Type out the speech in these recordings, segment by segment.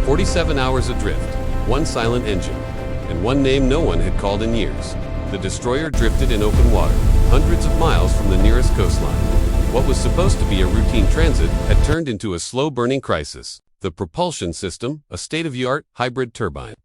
47 hours adrift, one silent engine, and one name no one had called in years. The destroyer drifted in open water, hundreds of miles from the nearest coastline. What was supposed to be a routine transit had turned into a slow-burning crisis. The propulsion system, a state-of-the-art hybrid turbine,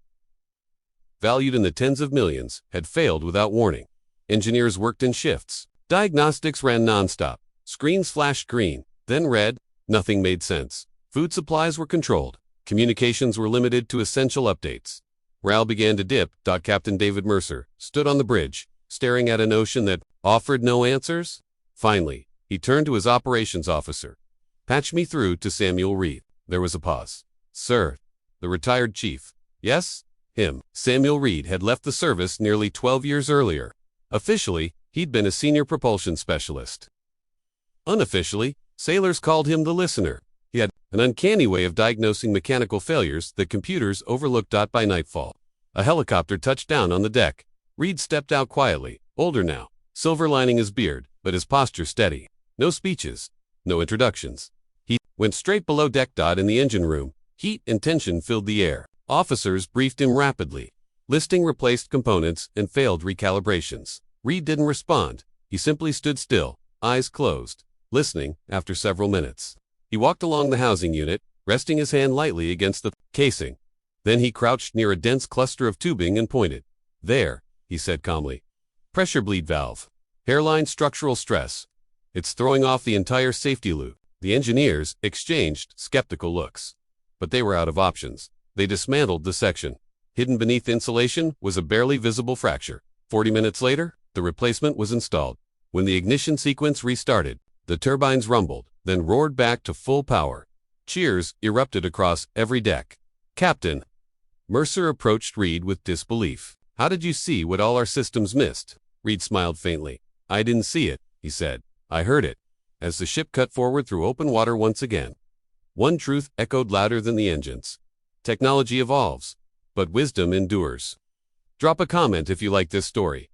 valued in the tens of millions, had failed without warning. Engineers worked in shifts. Diagnostics ran non-stop. Screens flashed green, then red. Nothing made sense. Food supplies were controlled. Communications were limited to essential updates. Morale began to dip. Captain David Mercer stood on the bridge, staring at an ocean that offered no answers. Finally, he turned to his operations officer. "Patch me through to Samuel Reed." There was a pause. "Sir." The retired chief. "Yes?" Him. Samuel Reed had left the service nearly 12 years earlier. Officially, he'd been a senior propulsion specialist. Unofficially, sailors called him the listener. He had an uncanny way of diagnosing mechanical failures that computers overlooked. By nightfall, a helicopter touched down on the deck. Reed stepped out quietly, older now, silver lining his beard, but his posture steady. No speeches, no introductions. He went straight below deck. In the engine room, heat and tension filled the air. Officers briefed him rapidly, listing replaced components and failed recalibrations. Reed didn't respond. He simply stood still, eyes closed, listening. After several minutes, he walked along the housing unit, resting his hand lightly against the casing. Then he crouched near a dense cluster of tubing and pointed. "There," he said calmly. "Pressure bleed valve. Hairline structural stress. It's throwing off the entire safety loop." The engineers exchanged skeptical looks. But they were out of options. They dismantled the section. Hidden beneath insulation was a barely visible fracture. 40 minutes later, the replacement was installed. When the ignition sequence restarted, the turbines rumbled, then roared back to full power. Cheers erupted across every deck. "Captain." Mercer approached Reed with disbelief. "How did you see what all our systems missed?" Reed smiled faintly. "I didn't see it," he said. "I heard it." As the ship cut forward through open water once again, one truth echoed louder than the engines. Technology evolves, but wisdom endures. Drop a comment if you like this story.